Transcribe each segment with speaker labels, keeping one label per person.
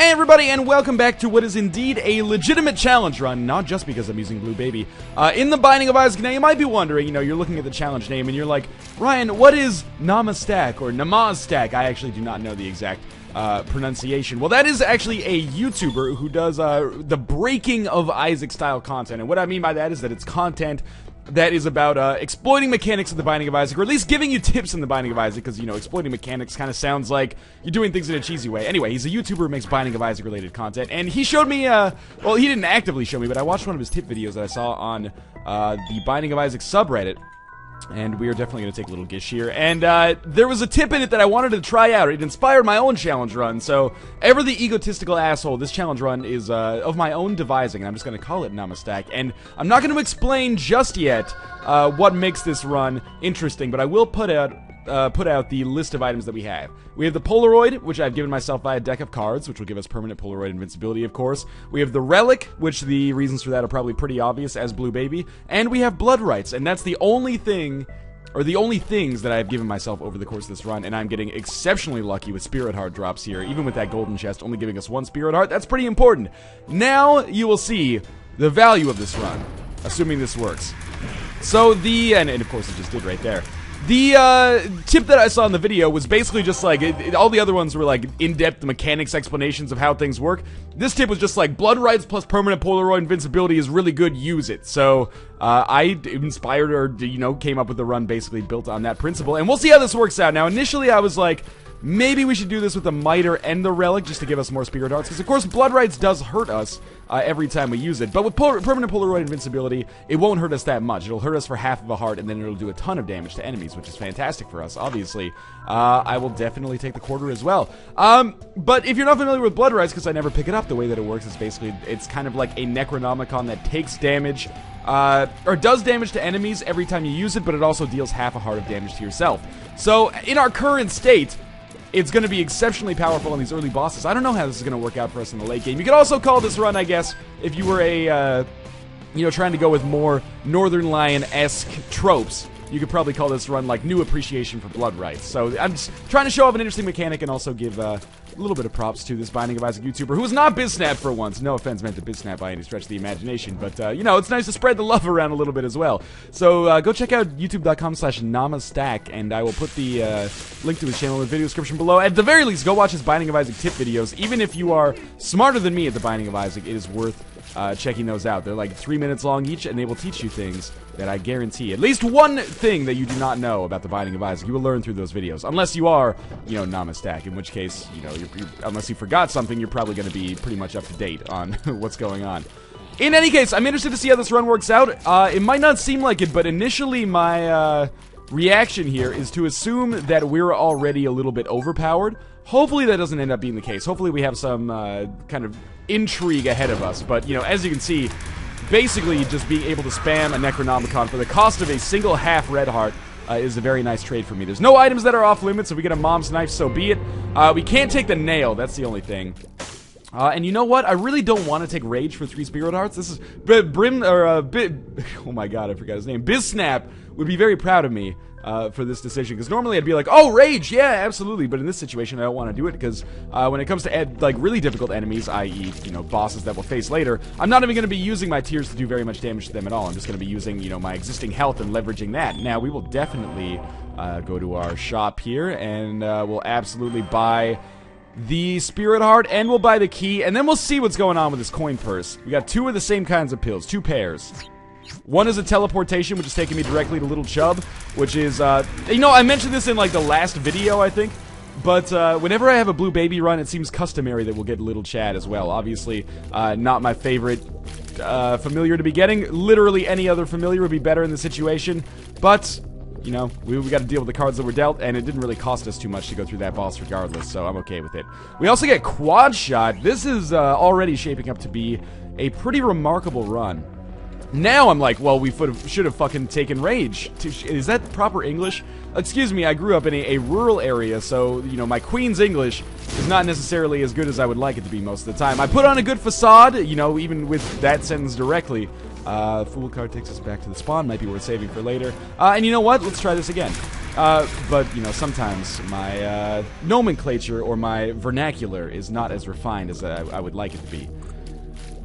Speaker 1: Hey everybody, and welcome back to what is indeed a legitimate challenge run, not just because I'm using Blue Baby. In the Binding of Isaac, now you might be wondering, you're looking at the challenge name and you're like, Ryan, what is Namaztak or Namaztak? I actually do not know the exact pronunciation. Well, that is actually a YouTuber who does the breaking of Isaac style content, and what I mean by that is that it's content that is about exploiting mechanics of the Binding of Isaac, or at least giving you tips in the Binding of Isaac, because, exploiting mechanics kind of sounds like you're doing things in a cheesy way. Anyway, he's a YouTuber who makes Binding of Isaac related content, and he showed me, well, he didn't actively show me, but I watched one of his tip videos that I saw on the Binding of Isaac subreddit. And we are definitely going to take a little gish here. And there was a tip in it that I wanted to try out. It inspired my own challenge run. So, ever the egotistical asshole, this challenge run is of my own devising. And I'm just going to call it Namaztak. And I'm not going to explain just yet what makes this run interesting. But I will put out the list of items that we have. We have the Polaroid, which I've given myself via a deck of cards, which will give us permanent Polaroid invincibility, of course. We have the Relic, which the reasons for that are probably pretty obvious, as Blue Baby. And we have Blood Rights, and that's the only thing, or the only things that I've given myself over the course of this run, and I'm getting exceptionally lucky with Spirit Heart drops here, even with that golden chest only giving us one Spirit Heart. That's pretty important. Now you will see the value of this run, assuming this works. So and of course it just did right there. The tip that I saw in the video was basically just like, all the other ones were like in-depth mechanics explanations of how things work. This tip was just like, Blood Rights plus permanent Polaroid invincibility is really good, use it. So, I inspired or, came up with the run basically built on that principle, and we'll see how this works out. Now, initially I was like, maybe we should do this with the Miter and the Relic just to give us more Spirit Hearts, because of course Blood Rights does hurt us every time we use it, but with permanent Polaroid invincibility, it won't hurt us that much. It'll hurt us for half of a heart, and then it'll do a ton of damage to enemies, which is fantastic for us, obviously. I will definitely take the quarter as well. But if you're not familiar with Blood Rights, because I never pick it up, the way that it works is basically, it's kind of like a Necronomicon that takes damage, or does damage to enemies every time you use it, but it also deals half a heart of damage to yourself. So, in our current state, it's going to be exceptionally powerful on these early bosses. I don't know how this is going to work out for us in the late game. You could also call this run, I guess, if you were a, trying to go with more Northern Lion-esque tropes, you could probably call this run, like, new appreciation for Blood Rights. So, I'm just trying to show off an interesting mechanic and also give, a little bit of props to this Binding of Isaac YouTuber, who is not BizSnap for once. No offense meant to BizSnap by any stretch of the imagination, but, it's nice to spread the love around a little bit as well. So, go check out youtube.com/Namaztak, and I will put the, link to his channel in the video description below. At the very least, go watch his Binding of Isaac tip videos. Even if you are smarter than me at the Binding of Isaac, it is worth checking those out. They're like 3 minutes long each, and they will teach you things that I guarantee, at least one thing that you do not know about the Binding of Isaac, you will learn through those videos. Unless you are, Namaztak, in which case, unless you forgot something, you're probably going to be pretty much up to date on what's going on. In any case, I'm interested to see how this run works out. It might not seem like it, but initially my reaction here is to assume that we're already a little bit overpowered. Hopefully that doesn't end up being the case. Hopefully we have some kind of intrigue ahead of us. But, as you can see, basically just being able to spam a Necronomicon for the cost of a single half red heart is a very nice trade for me. There's no items that are off limits. If we get a mom's knife, so be it. We can't take the nail. That's the only thing. And you know what? I really don't want to take Rage for 3 Spirit Hearts. This is oh my god, I forgot his name. BizSnap would be very proud of me for this decision, because normally I'd be like, oh, Rage, yeah, absolutely, but in this situation I don't want to do it, because when it comes to really difficult enemies, i.e., bosses that we'll face later, I'm not even going to be using my tears to do very much damage to them at all. I'm just going to be using, my existing health and leveraging that. Now, we will definitely go to our shop here, and we'll absolutely buy the Spirit Heart, and we'll buy the key, and then we'll see what's going on with this coin purse. We got 2 of the same kinds of pills, 2 pairs. One is a teleportation, which is taking me directly to Little Chub, which is, I mentioned this in, like, the last video, I think, but, whenever I have a Blue Baby run, it seems customary that we'll get Little Chad as well. Obviously, not my favorite, familiar to be getting. Literally any other familiar would be better in the situation, but we got to deal with the cards that were dealt, and it didn't really cost us too much to go through that boss regardless, so I'm okay with it. We also get Quad Shot. This is already shaping up to be a pretty remarkable run. Now I'm like, well, we should have fucking taken Rage. Is that proper English? Excuse me, I grew up in a rural area, so, my Queen's English is not necessarily as good as I would like it to be most of the time. I put on a good facade, even with that sentence directly. Fool card takes us back to the spawn, might be worth saving for later. And you know what? Let's try this again. But, you know, sometimes my nomenclature or my vernacular is not as refined as I would like it to be.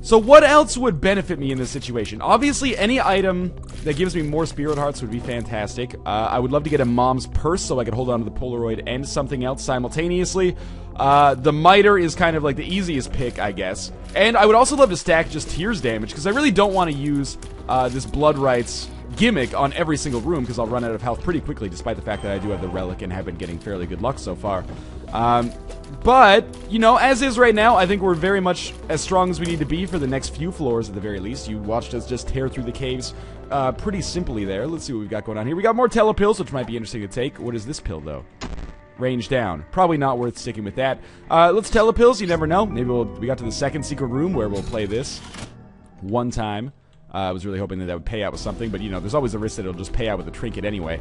Speaker 1: So what else would benefit me in this situation? Obviously, any item that gives me more spirit hearts would be fantastic. I would love to get a mom's purse so I could hold on to the Polaroid and something else simultaneously. The miter is kind of like the easiest pick, I guess. And I would also love to stack just tears damage, because I really don't want to use this blood rights gimmick on every single room, because I'll run out of health pretty quickly, despite the fact that I do have the relic and have been getting fairly good luck so far. But, you know, as is right now, I think we're very much as strong as we need to be for the next few floors at the very least. You watched us just tear through the caves pretty simply there. Let's see what we've got going on here. We got more telepills, which might be interesting to take. What is this pill, though? Range down. Probably not worth sticking with that. Let's telepills, you never know. Maybe we got to the second secret room where we'll play this one time. I was really hoping that would pay out with something, but, you know, there's always a risk that it'll just pay out with a trinket anyway,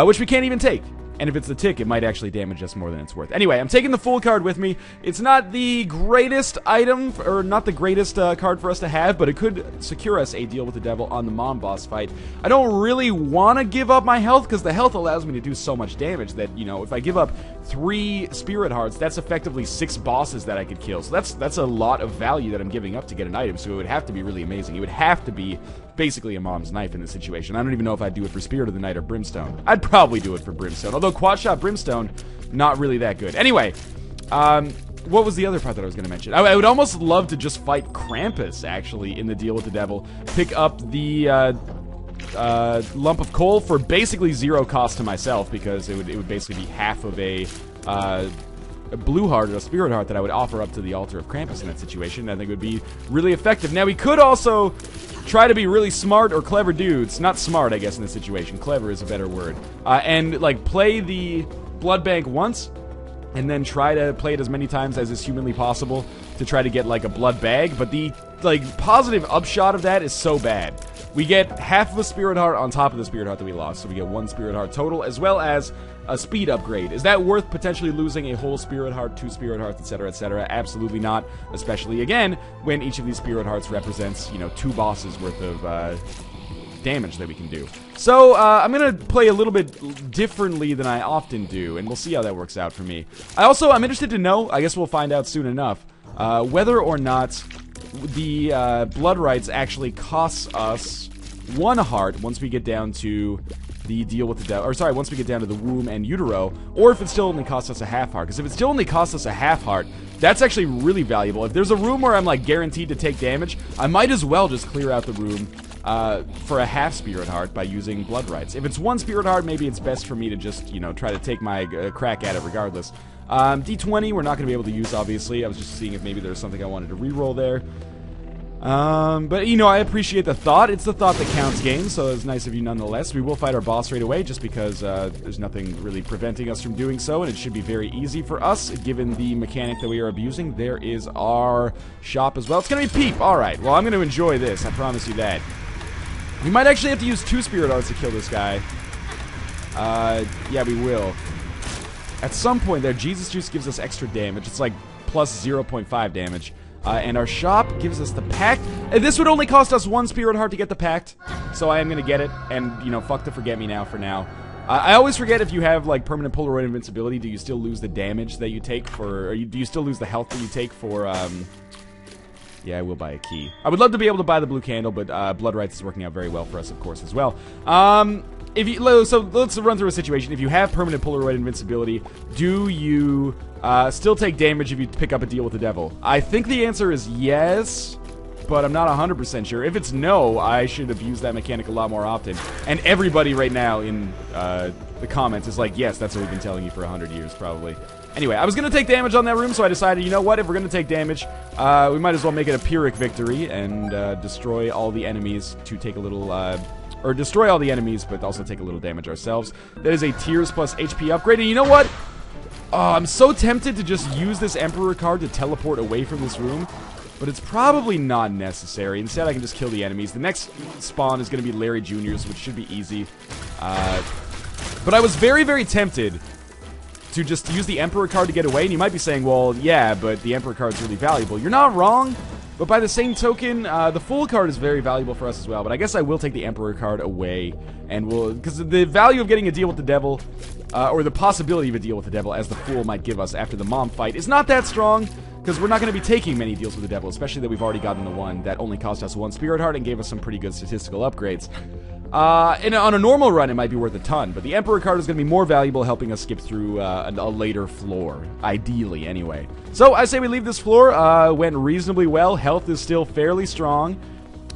Speaker 1: which we can't even take. And if it's the tick, it might actually damage us more than it's worth. Anyway, I'm taking the full card with me. It's not the greatest item, or not the greatest card for us to have, but it could secure us a deal with the devil on the mom boss fight. I don't really want to give up my health, because the health allows me to do so much damage that, you know, if I give up 3 spirit hearts, that's effectively 6 bosses that I could kill. So that's a lot of value that I'm giving up to get an item, so it would have to be really amazing. It would have to be basically a mom's knife in this situation. I don't even know if I'd do it for Spirit of the Night or Brimstone. I'd probably do it for Brimstone, although quad shot Brimstone, not really that good. Anyway, what was the other part that I was going to mention? I would almost love to just fight Krampus, actually, in the deal with the devil. Pick up the lump of coal for basically 0 cost to myself, because it would basically be half of a blue heart or a spirit heart that I would offer up to the altar of Krampus in that situation. I think it would be really effective. Now, we could also try to be really smart or clever dudes. Not smart, I guess, in this situation. Clever is a better word. And, like, play the blood bank once, and then try to play it as many times as is humanly possible to try to get, like, a blood bag. But the, like, positive upshot of that is so bad. We get half of a spirit heart on top of the spirit heart that we lost, so we get 1 spirit heart total, as well as a speed upgrade. Is that worth potentially losing a whole spirit heart, 2 spirit hearts, etc., etc.? Absolutely not, especially, again, when each of these spirit hearts represents, you know, 2 bosses worth of damage that we can do. So, I'm gonna play a little bit differently than I often do, and we'll see how that works out for me. I'm interested to know, I guess we'll find out soon enough, whether or not the blood rights actually costs us 1 heart once we get down to the deal with the devil, or sorry, once we get down to the womb and utero, or if it still only costs us a half heart. Because if it still only costs us a half heart, that's actually really valuable. If there's a room where I'm, like, guaranteed to take damage, I might as well just clear out the room for a half spirit heart by using blood rights. If it's 1 spirit heart, maybe it's best for me to just, you know, try to take my crack at it regardless. D20 we're not going to be able to use, obviously. I was just seeing if maybe there's something I wanted to reroll there. But, you know, I appreciate the thought. It's the thought that counts, game, so it's nice of you nonetheless. We will fight our boss right away, just because there's nothing really preventing us from doing so, and it should be very easy for us, given the mechanic that we are abusing. There is our shop as well. It's gonna be Peep. Alright, well, I'm gonna enjoy this. I promise you that. We might actually have to use 2 spirit hearts to kill this guy. Yeah, we will. At some point there, Jesus Juice gives us extra damage. It's like plus 0.5 damage. And our shop gives us the pact. This would only cost us 1 spirit heart to get the pact, so I am gonna get it. And, you know, fuck the forget me now for now. I always forget, if you have, like, permanent Polaroid invincibility, do you still lose the damage that you take for, or do you still lose the health that you take for, yeah, I will buy a key. I would love to be able to buy the blue candle, but blood rights is working out very well for us, of course, as well. So let's run through a situation. If you have permanent Polaroid invincibility, do you still take damage if you pick up a deal with the devil? I think the answer is yes, but I'm not 100% sure. If it's no, I should abuse that mechanic a lot more often. And everybody right now in the comments is like, yes, that's what we've been telling you for 100 years, probably. Anyway, I was going to take damage on that room, so I decided, you know what, if we're going to take damage, we might as well make it a Pyrrhic victory and destroy all the enemies to take a little... or destroy all the enemies, but also take a little damage ourselves. That is a Tears plus HP upgrade, and you know what? I'm so tempted to just use this Emperor card to teleport away from this room, but it's probably not necessary. Instead, I can just kill the enemies. The next spawn is going to be Larry Jr.'s, which should be easy. But I was very, very tempted to just use the Emperor card to get away, and you might be saying, well, yeah, but the Emperor card's really valuable. You're not wrong, But by the same token, the Fool card is very valuable for us as well. But I guess I will take the Emperor card away, and because the value of getting a deal with the Devil, or the possibility of a deal with the Devil, as the Fool might give us after the Mom fight, is not that strong. Because we're not going to be taking many deals with the Devil, especially that we've already gotten the one that only cost us 1 Spirit Heart and gave us some pretty good statistical upgrades. And on a normal run, it might be worth a ton, but the Emperor card is going to be more valuable, helping us skip through a later floor, ideally, anyway. So I say we leave this floor. Went reasonably well. Health is still fairly strong,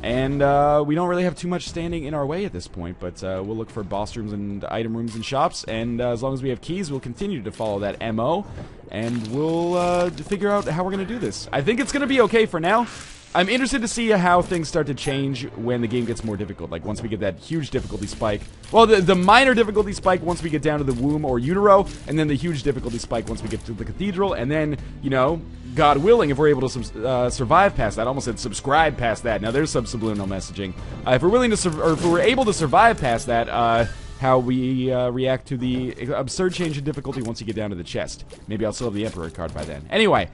Speaker 1: and we don't really have too much standing in our way at this point, but we'll look for boss rooms and item rooms and shops, and as long as we have keys, we'll continue to follow that MO, and we'll figure out how we're going to do this. I think it's going to be okay for now. I'm interested to see how things start to change when the game gets more difficult, like once we get that huge difficulty spike. Well, the minor difficulty spike once we get down to the womb or utero, and then the huge difficulty spike once we get to the cathedral, and then, you know, God willing, if we're able to survive past that. I almost said subscribe past that. Now, there's some subliminal messaging. If we're willing to, or if we're able to survive past that, how we react to the absurd change in difficulty once you get down to the chest. Maybe I'll still have the Emperor card by then. Anyway,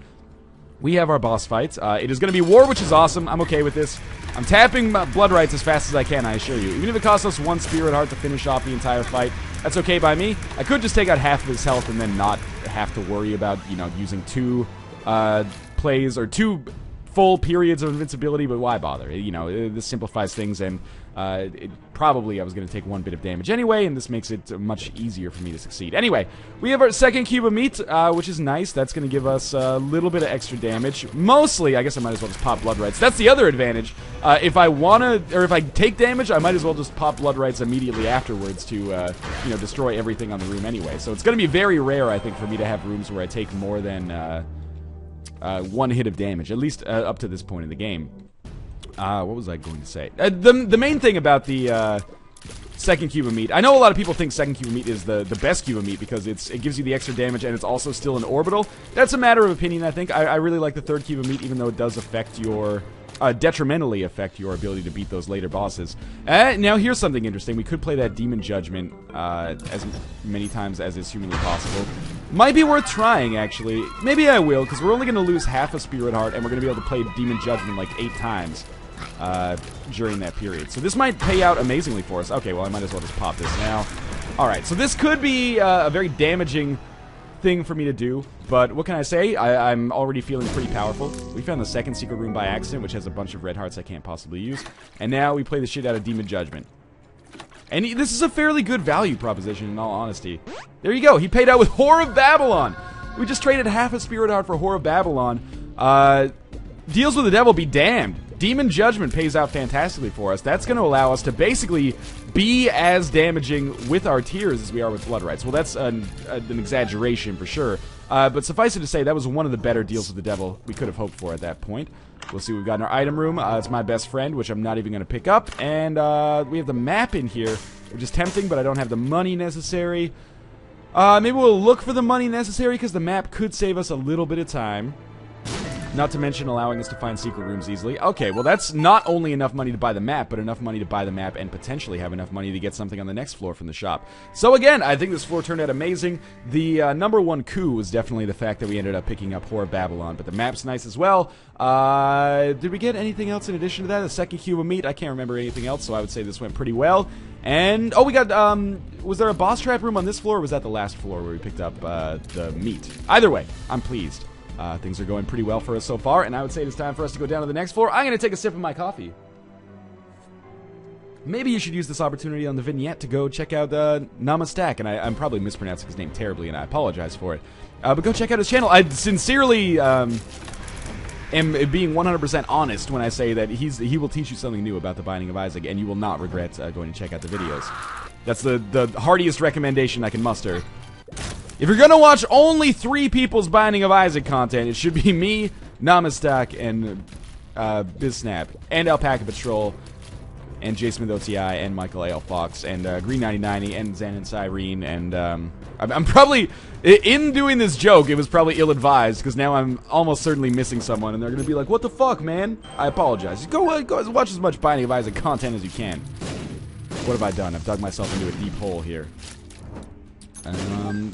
Speaker 1: we have our boss fight. It is going to be war, which is awesome. I'm okay with this. I'm tapping blood rights as fast as I can, I assure you. Even if it costs us 1 Spirit Heart to finish off the entire fight, that's okay by me. I could just take out half of his health and then not have to worry about, you know, using 2 plays or 2 full periods of invincibility, but why bother? You know, this simplifies things, and probably I was going to take 1 bit of damage anyway, and this makes it much easier for me to succeed. Anyway, we have our second cube of meat, which is nice. That's going to give us a little bit of extra damage. Mostly, I guess I might as well just pop blood rights. That's the other advantage. If I want to, or if I take damage, I might as well just pop blood rights immediately afterwards to, you know, destroy everything on the room anyway. So it's going to be very rare, I think, for me to have rooms where I take more than 1 hit of damage, at least up to this point in the game. What was I going to say? The main thing about the second cube of meat, I know a lot of people think second cube of meat is the best cube of meat because it gives you the extra damage and it's also still an orbital. That's a matter of opinion, I think. I really like the third cube of meat, even though it does affect your detrimentally affect your ability to beat those later bosses. Now here's something interesting. We could play that Demon Judgment as many times as is humanly possible. Might be worth trying, actually. Maybe I will, because we're only going to lose half a Spirit Heart, and we're going to be able to play Demon Judgment like 8 times during that period. So this might pay out amazingly for us. Okay, well, I might as well just pop this now. Alright, so this could be a very damaging thing for me to do, but what can I say? I'm already feeling pretty powerful. We found the second secret room by accident, which has a bunch of red hearts I can't possibly use, and now we play the shit out of Demon Judgment. And this is a fairly good value proposition, in all honesty. There you go. He paid out with Whore of Babylon. We just traded half a Spirit Heart for Whore of Babylon. Deals with the Devil be damned. Demon Judgment pays out fantastically for us. That's going to allow us to basically be as damaging with our tears as we are with blood rights. Well, that's an exaggeration for sure. But suffice it to say, that was one of the better deals with the Devil we could have hoped for at that point. We'll see what we've got in our item room. It's my best friend, which I'm not even going to pick up. And we have the map in here, which is tempting, but I don't have the money necessary. Maybe we'll look for the money necessary, because the map could save us a little bit of time. Not to mention allowing us to find secret rooms easily. Okay, well that's not only enough money to buy the map, but enough money to buy the map and potentially have enough money to get something on the next floor from the shop. So again, I think this floor turned out amazing. The #1 coup was definitely the fact that we ended up picking up Whore of Babylon, but the map's nice as well. Did we get anything else in addition to that? The second cube of meat? I can't remember anything else, so I would say this went pretty well. And, oh, we got, was there a boss trap room on this floor, or was that the last floor where we picked up the meat? Either way, I'm pleased. Things are going pretty well for us so far, and I would say it's time for us to go down to the next floor. I'm going to take a sip of my coffee. Maybe you should use this opportunity on the vignette to go check out Namaztak, and I'm probably mispronouncing his name terribly, and I apologize for it. But go check out his channel. I sincerely am being 100% honest when I say that he will teach you something new about the Binding of Isaac, and you will not regret going to check out the videos. That's the heartiest recommendation I can muster. If you're gonna watch only 3 people's Binding of Isaac content, it should be me, Namaztak, and BizSnap, and Alpaca Patrol, and Jason with OTI, and Michael A.L. Fox, and Green9090, and Zan and Cyrene, and I'm probably, in doing this joke, it was probably ill-advised, because now I'm almost certainly missing someone, and they're gonna be like, what the fuck, man? I apologize. Go watch as much Binding of Isaac content as you can. What have I done? I've dug myself into a deep hole here.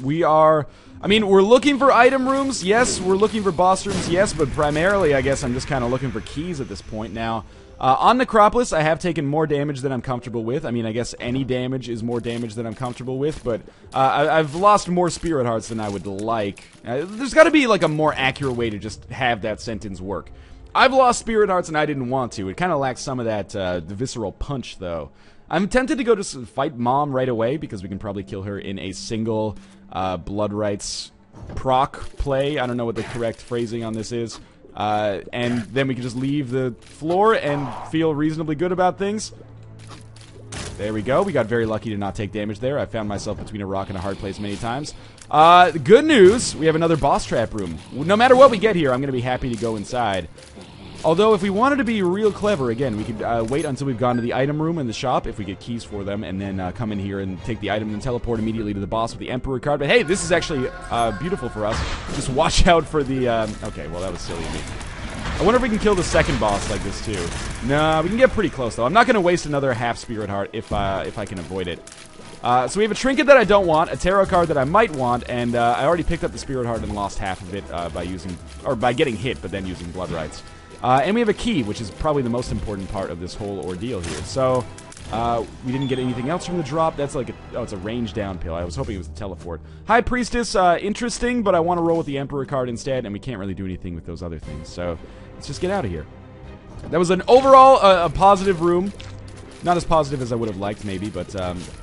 Speaker 1: We are... I mean, we're looking for item rooms, yes. We're looking for boss rooms, yes. But primarily, I guess I'm just kind of looking for keys at this point now. On Necropolis, I have taken more damage than I'm comfortable with. I mean, I guess any damage is more damage than I'm comfortable with, but I've lost more Spirit Hearts than I would like. There's got to be, like, a more accurate way to just have that sentence work. I've lost Spirit Hearts and I didn't want to. It kind of lacks some of that the visceral punch, though. I'm tempted to go to fight Mom right away, because we can probably kill her in a single Blood Rights proc play. I don't know what the correct phrasing on this is. And then we can just leave the floor and feel reasonably good about things. There we go. We got very lucky to not take damage there. I found myself between a rock and a hard place many times. Good news, we have another boss trap room. No matter what we get here, I'm going to be happy to go inside. Although, if we wanted to be real clever, again, we could wait until we've gone to the item room in the shop, if we get keys for them, and then come in here and take the item and teleport immediately to the boss with the Emperor card. But hey, this is actually beautiful for us. Just watch out for the... okay, well, that was silly of me. I wonder if we can kill the second boss like this, too. No, we can get pretty close, though. I'm not going to waste another half Spirit Heart if I can avoid it. So we have a trinket that I don't want, a tarot card that I might want, and I already picked up the Spirit Heart and lost half of it by getting hit, but then using Blood Rights. And we have a key, which is probably the most important part of this whole ordeal here. So, we didn't get anything else from the drop. That's like it's a range down pill. I was hoping it was a teleport. High Priestess, interesting, but I want to roll with the Emperor card instead, and we can't really do anything with those other things. So, let's just get out of here. That was an overall a positive room. Not as positive as I would have liked, maybe, but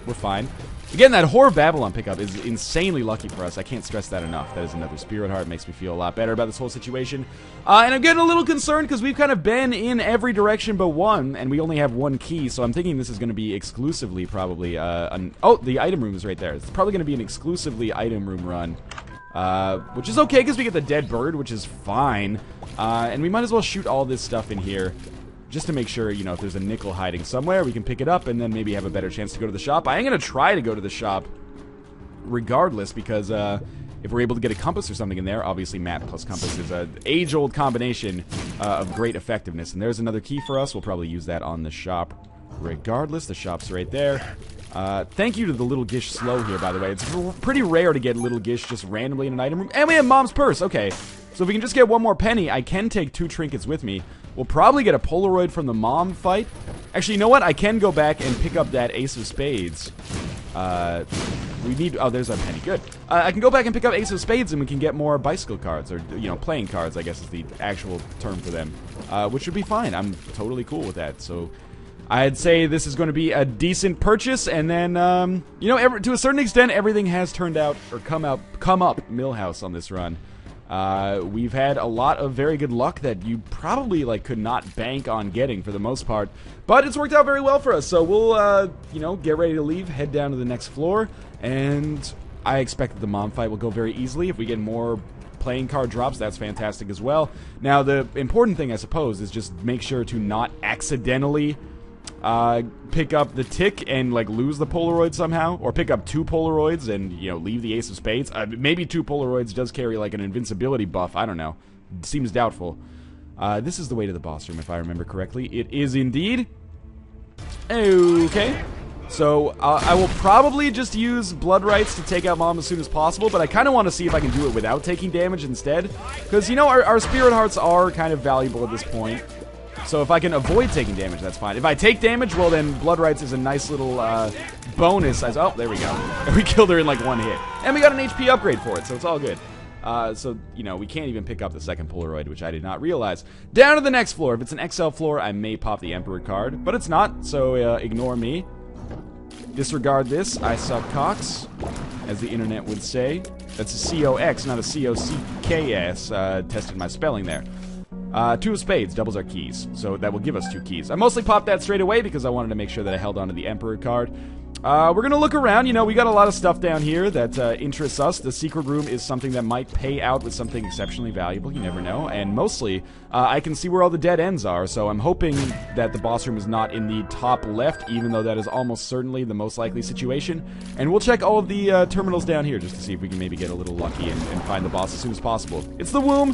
Speaker 1: we're fine. Again, that Whore of Babylon pickup is insanely lucky for us. I can't stress that enough. That is another Spirit Heart. It makes me feel a lot better about this whole situation. And I'm getting a little concerned because we've kind of been in every direction but one, and we only have one key, so I'm thinking this is going to be exclusively probably oh, the item room is right there. It's probably going to be an exclusively item room run, which is okay because we get the dead bird, which is fine. And we might as well shoot all this stuff in here. Just to make sure, you know, if there's a nickel hiding somewhere, we can pick it up and then maybe have a better chance to go to the shop. I am going to try to go to the shop regardless because if we're able to get a compass or something in there, obviously map plus compass is an age-old combination of great effectiveness. And there's another key for us. We'll probably use that on the shop regardless. The shop's right there. Thank you to the Little Gish Slow here, by the way. It's pretty rare to get Little Gish just randomly in an item room. And we have Mom's Purse. Okay. So if we can just get one more penny, I can take 2 trinkets with me. We'll probably get a Polaroid from the Mom fight. Actually, you know what? I can go back and pick up that Ace of Spades. We need... Oh, there's our penny. Good. I can go back and pick up Ace of Spades and we can get more bicycle cards. Or, you know, playing cards, I guess is the actual term for them. Which would be fine. I'm totally cool with that. So... I'd say this is going to be a decent purchase, and then, you know, to a certain extent, everything has turned out, or come up Millhouse on this run. We've had a lot of very good luck that you probably, like, could not bank on getting for the most part, but it's worked out very well for us, so we'll, you know, get ready to leave, head down to the next floor, and I expect that the Mom fight will go very easily. If we get more playing card drops, that's fantastic as well. Now, the important thing, I suppose, is just make sure to not accidentally... pick up the tick and, like, lose the Polaroid somehow, or pick up 2 Polaroids and, you know, leave the Ace of Spades. Maybe 2 Polaroids does carry, like, an invincibility buff. I don't know. It seems doubtful. This is the way to the boss room, if I remember correctly. It is indeed. Okay. So, I will probably just use Blood Rights to take out Mom as soon as possible, but I kind of want to see if I can do it without taking damage instead. Because, you know, our Spirit Hearts are kind of valuable at this point. So if I can avoid taking damage, that's fine. If I take damage, well then Blood Rights is a nice little bonus. Oh, there we go. We killed her in like 1 hit. And we got an HP upgrade for it, so it's all good. So, you know, we can't even pick up the second Polaroid, which I did not realize. Down to the next floor. If it's an XL floor, I may pop the Emperor card. But it's not, so ignore me. Disregard this. I suck cocks, as the internet would say. That's a C-O-X, not a C-O-C-K-S. Tested my spelling there. 2 of Spades doubles our keys, so that will give us 2 keys. I mostly popped that straight away because I wanted to make sure that I held on to the Emperor card. We're going to look around. You know, we got a lot of stuff down here that interests us. The secret room is something that might pay out with something exceptionally valuable. You never know. And mostly, I can see where all the dead ends are, so I'm hoping that the boss room is not in the top left, even though that is almost certainly the most likely situation. And we'll check all of the terminals down here just to see if we can maybe get a little lucky and find the boss as soon as possible. It's the womb.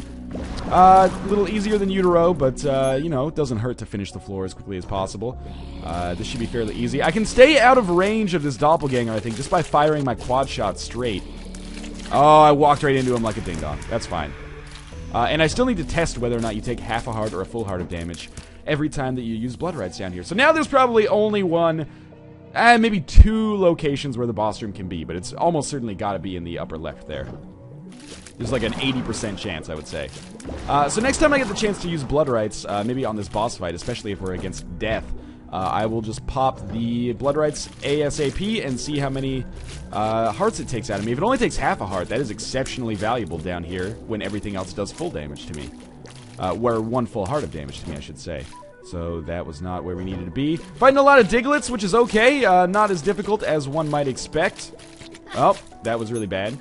Speaker 1: A little easier than Utero, but, you know, it doesn't hurt to finish the floor as quickly as possible. This should be fairly easy. I can stay out of range of this doppelganger, I think, just by firing my quad shot straight. Oh, I walked right into him like a ding-dong. That's fine. And I still need to test whether or not you take half a heart or a full heart of damage every time that you use blood rights down here. So now there's probably only one, maybe two locations where the boss room can be, but it's almost certainly got to be in the upper left there. There's like an 80% chance, I would say. So next time I get the chance to use blood rights, maybe on this boss fight, especially if we're against death, I will just pop the blood rights ASAP and see how many hearts it takes out of me. If it only takes half a heart, that is exceptionally valuable down here when everything else does full damage to me. Where one full heart of damage to me, I should say. So that was not where we needed to be. Fighting a lot of Diglets, which is okay. Not as difficult as one might expect. Oh, that was really bad.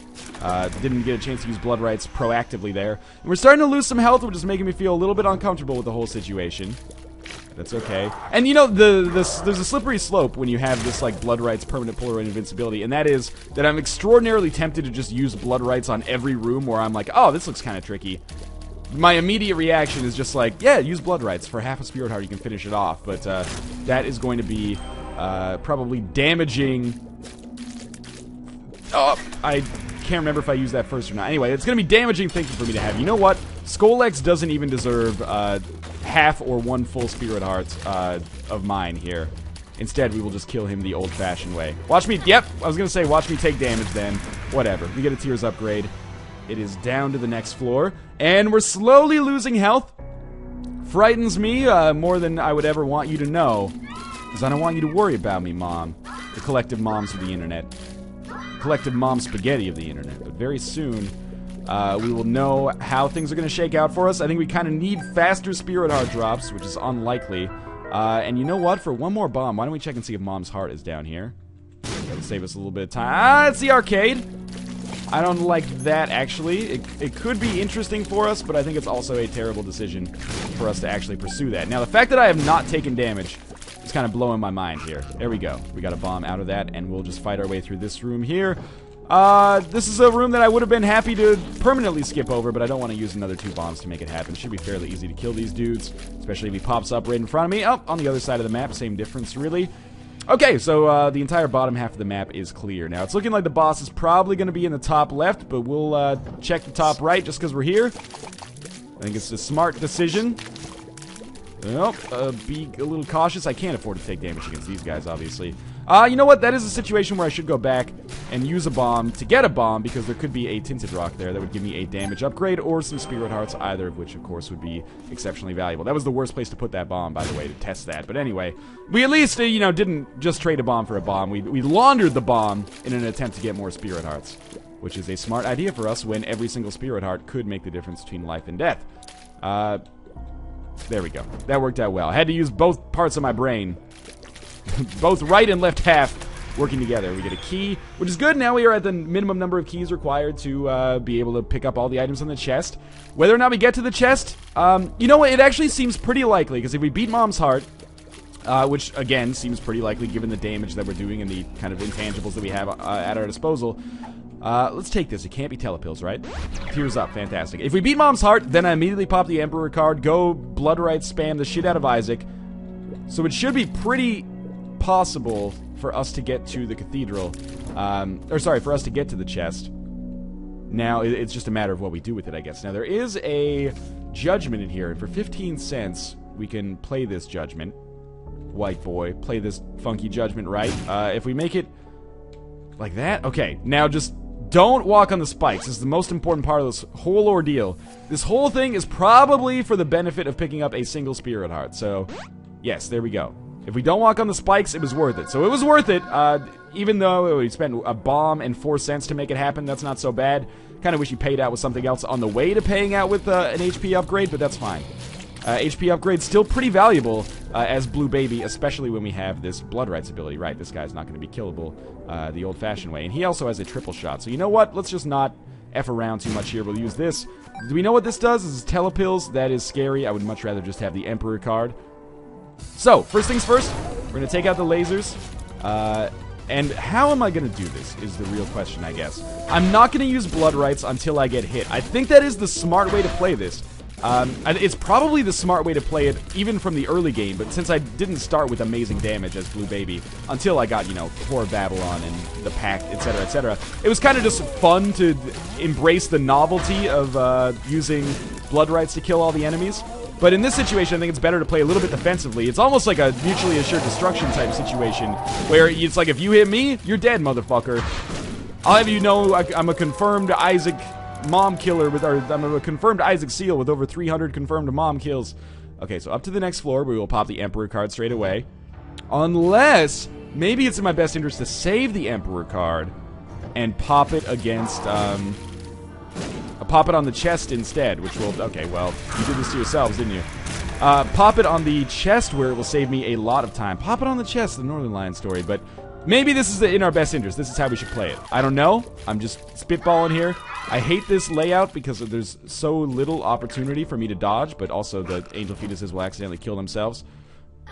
Speaker 1: Didn't get a chance to use blood rights proactively there. And we're starting to lose some health, which is making me feel a little bit uncomfortable with the whole situation. That's okay. And you know, there's a slippery slope when you have this, like, blood rights permanent Polaroid invincibility, and that is that I'm extraordinarily tempted to just use blood rights on every room where I'm like, oh, this looks kind of tricky. My immediate reaction is just like, yeah, use blood rights. For half a spirit heart, you can finish it off. But that is going to be probably damaging. Oh, I can't remember if I used that first or not. Anyway, it's going to be damaging thinking for me to have. You know what? Skolex doesn't even deserve half or one full spirit heart of mine here. Instead, we will just kill him the old-fashioned way. Watch me. Yep, I was going to say watch me take damage then. Whatever. We get a Tears upgrade. It is down to the next floor. And we're slowly losing health. Frightens me more than I would ever want you to know. Because I don't want you to worry about me, Mom. The collective moms of the internet. Collective mom spaghetti of the internet. But very soon, we will know how things are going to shake out for us. I think we kind of need faster spirit heart drops, which is unlikely. And you know what? For one more bomb, why don't we check and see if Mom's heart is down here? That'll save us a little bit of time. Ah, it's the arcade. I don't like that, actually. It could be interesting for us, but I think it's also a terrible decision for us to actually pursue that. Now, the fact that I have not taken damage is kind of blowing my mind here. There we go. We got a bomb out of that, and we'll just fight our way through this room here. This is a room that I would have been happy to permanently skip over, but I don't want to use another 2 bombs to make it happen. It should be fairly easy to kill these dudes, especially if he pops up right in front of me. Oh, on the other side of the map, same difference, really. Okay, so the entire bottom half of the map is clear. Now, it's looking like the boss is probably going to be in the top left, but we'll check the top right just because we're here. I think it's a smart decision. Nope, be a little cautious. I can't afford to take damage against these guys, obviously. You know what? That is a situation where I should go back and use a bomb to get a bomb, because there could be a Tinted Rock there that would give me a damage upgrade or some Spirit Hearts, either of which, of course, would be exceptionally valuable. That was the worst place to put that bomb, by the way, to test that. But anyway, we at least, you know, didn't just trade a bomb for a bomb. We laundered the bomb in an attempt to get more Spirit Hearts, which is a smart idea for us when every single Spirit Heart could make the difference between life and death. There we go. That worked out well. I had to use both parts of my brain. Both right and left half working together. We get a key, which is good. Now we are at the minimum number of keys required to be able to pick up all the items on the chest. Whether or not we get to the chest, you know what? It actually seems pretty likely, because if we beat Mom's heart, which, again, seems pretty likely given the damage that we're doing and the kind of intangibles that we have at our disposal. Let's take this. It can't be telepills, right? Tears up. Fantastic. If we beat Mom's heart, then I immediately pop the Emperor card, go blood right spam the shit out of Isaac. So it should be pretty possible for us to get to the cathedral. Or sorry, for us to get to the chest. Now, it's just a matter of what we do with it, I guess. Now, there is a judgment in here, and for 15 cents, we can play this judgment. White boy, play this funky judgment right. If we make it like that, okay. Now, just don't walk on the spikes. This is the most important part of this whole ordeal. This whole thing is probably for the benefit of picking up a single Spirit Heart. So, yes, there we go. If we don't walk on the spikes, it was worth it. So it was worth it, even though we spent a bomb and 4 cents to make it happen. That's not so bad. Kind of wish you paid out with something else on the way to paying out with an HP upgrade, but that's fine. HP upgrade's still pretty valuable as Blue Baby, especially when we have this Blood Rights ability. Right, this guy's not going to be killable the old-fashioned way. And he also has a triple shot. So you know what? Let's just not F around too much here. We'll use this. Do we know what this does? This is telepills. That is scary. I would much rather just have the Emperor card. So, first things first, we're going to take out the lasers, And how am I going to do this is the real question, I guess. I'm not going to use Blood Rights until I get hit. I think that is the smart way to play this. It's probably the smart way to play it even from the early game, but since I didn't start with amazing damage as Blue Baby until I got, you know, Whore of Babylon and the Pact, etc., it was kind of just fun to embrace the novelty of using Blood Rights to kill all the enemies. But in this situation, I think it's better to play a little bit defensively. It's almost like a mutually assured destruction type situation, where it's like, if you hit me, you're dead, motherfucker. I'll have you know I'm a confirmed Isaac mom killer I'm a confirmed Isaac Seal with over 300 confirmed mom kills. Okay, so up to the next floor, we will pop the Emperor card straight away. Unless, maybe it's in my best interest to save the Emperor card and pop it against, pop it on the chest instead, which will, okay, well, you did this to yourselves, didn't you? Pop it on the chest where it will save me a lot of time. Pop it on the chest, the Northern Lion story, but maybe this is in our best interest. This is how we should play it. I don't know. I'm just spitballing here. I hate this layout because there's so little opportunity for me to dodge, but also the angel fetuses will accidentally kill themselves.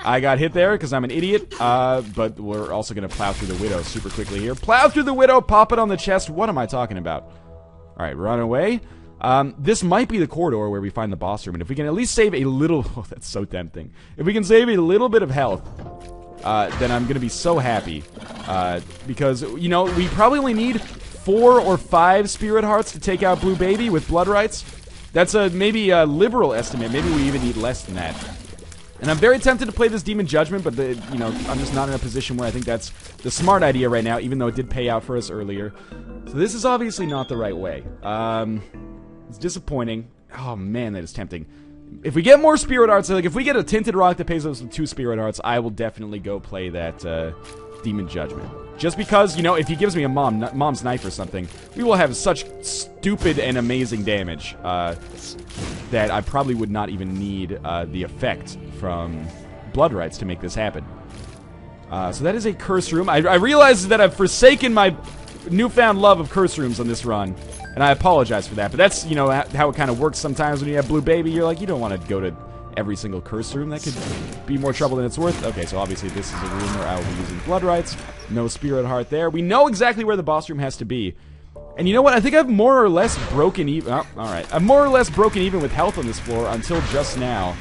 Speaker 1: I got hit there because I'm an idiot, but we're also going to plow through the Widow super quickly here. Plow through the Widow, pop it on the chest. What am I talking about? Alright, run away. This might be the corridor where we find the boss room, and if we can at least save a little... Oh, that's so tempting. If we can save a little bit of health, then I'm going to be so happy. Because, you know, we probably only need 4 or 5 Spirit Hearts to take out Blue Baby with Blood Rights. That's maybe a liberal estimate. Maybe we even need less than that. And I'm very tempted to play this Demon Judgment, but, you know, I'm just not in a position where I think that's the smart idea right now, even though it did pay out for us earlier. So this is obviously not the right way. It's disappointing. Oh, man, that is tempting. If we get more Spirit Hearts, like if we get a Tinted Rock that pays us with 2 Spirit Hearts, I will definitely go play that Demon Judgment. Just because, you know, if he gives me a Mom's Knife or something, we will have such stupid and amazing damage that I probably would not even need the effect from Blood Rights to make this happen. So that is a Curse Room. I realize that I've forsaken my newfound love of Curse Rooms on this run, and I apologize for that, but that's, you know, how it kind of works sometimes when you have Blue Baby. You're like, you don't want to go to every single Curse Room. That could be more trouble than it's worth. Okay, so obviously this is a room where I will be using Blood Rights. No Spirit Heart there. We know exactly where the boss room has to be. And you know what? I think I've more or less broken even... Oh, alright. I've more or less broken even with health on this floor until just now.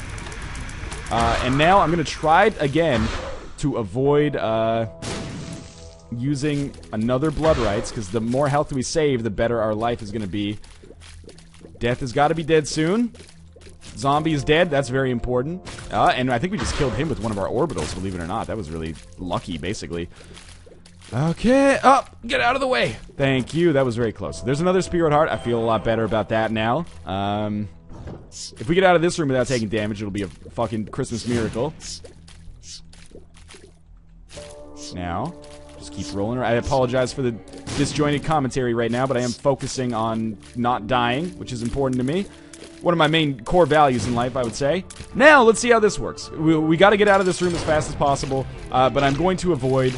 Speaker 1: And now I'm going to try again to avoid using another Blood Rights, because the more health we save, the better our life is going to be. Death has got to be dead soon. Zombie is dead. That's very important. And I think we just killed him with one of our orbitals, believe it or not. That was really lucky, basically. Okay. Oh, get out of the way. Thank you. That was very close. There's another Spirit Heart. I feel a lot better about that now. If we get out of this room without taking damage, it'll be a fucking Christmas miracle. Now, just keep rolling. I apologize for the disjointed commentary right now, but I am focusing on not dying, which is important to me. One of my main core values in life, I would say. Now, let's see how this works. We got to get out of this room as fast as possible, but I'm going to avoid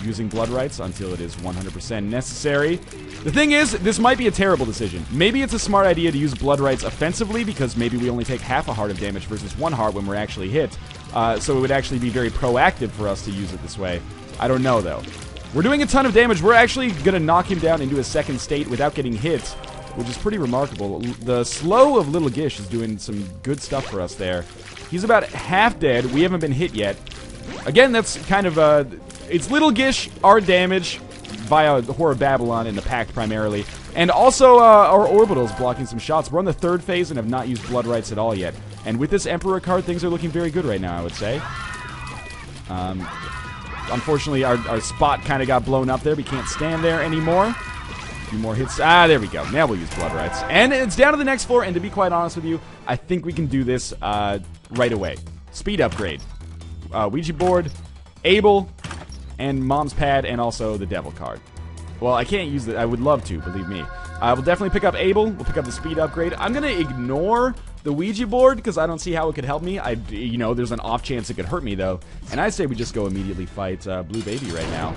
Speaker 1: using Blood Rights until it is 100% necessary. The thing is, this might be a terrible decision. Maybe it's a smart idea to use Blood Rights offensively, because maybe we only take half a heart of damage versus 1 heart when we're actually hit. So it would actually be very proactive for us to use it this way. I don't know, though. We're doing a ton of damage. We're actually going to knock him down into a second state without getting hit, which is pretty remarkable. The Slow of Little Gish is doing some good stuff for us there. He's about half dead. We haven't been hit yet. Again, that's kind of it's Little Gish, our damage, via the Whore of Babylon and the Pact primarily. And also our orbitals blocking some shots. We're on the 3rd phase and have not used Blood Rights at all yet. And with this Emperor card, things are looking very good right now, I would say. Unfortunately, our spot kind of got blown up there. We can't stand there anymore. A few more hits. There we go. Now we'll use Blood Rights. And it's down to the next floor, and to be quite honest with you, I think we can do this right away. Speed upgrade. Ouija board, Abel, and Mom's Pad, and also the Devil card. Well, I can't use it. I would love to, believe me. We'll definitely pick up Abel. We'll pick up the speed upgrade. I'm going to ignore the Ouija board because I don't see how it could help me. You know, there's an off chance it could hurt me, though. And I say we just go immediately fight Blue Baby right now.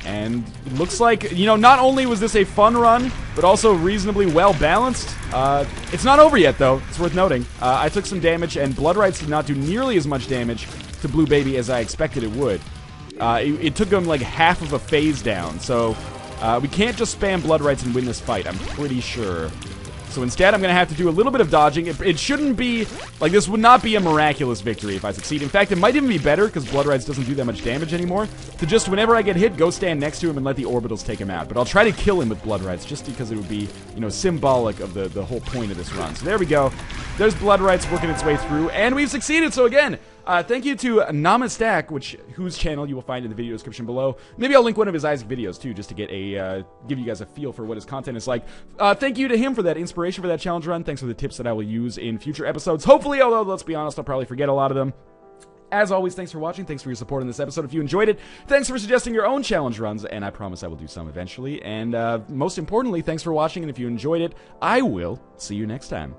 Speaker 1: And it looks like, you know, not only was this a fun run, but also reasonably well balanced. It's not over yet, though. It's worth noting. I took some damage, and Blood Rights did not do nearly as much damage to Blue Baby as I expected it would. it took him like half of a phase down, so we can't just spam blood rights and win this fight, I'm pretty sure. So instead, I'm going to have to do a little bit of dodging. It shouldn't be, like, this would not be a miraculous victory if I succeed. In fact, it might even be better, because Blood Rides doesn't do that much damage anymore, to just, whenever I get hit, go stand next to him and let the orbitals take him out. But I'll try to kill him with Blood Rides, just because it would be, you know, symbolic of the whole point of this run. So there we go. There's Blood Rides working its way through, and we've succeeded. So again, thank you to Namaztak, whose channel you will find in the video description below. Maybe I'll link one of his Isaac videos too, just to get give you guys a feel for what his content is like. Thank you to him for that inspiration for that challenge run. Thanks for the tips that I will use in future episodes. Hopefully, although let's be honest, I'll probably forget a lot of them. As always, thanks for watching. Thanks for your support in this episode. If you enjoyed it, thanks for suggesting your own challenge runs, and I promise I will do some eventually. And most importantly, thanks for watching. And if you enjoyed it, I will see you next time.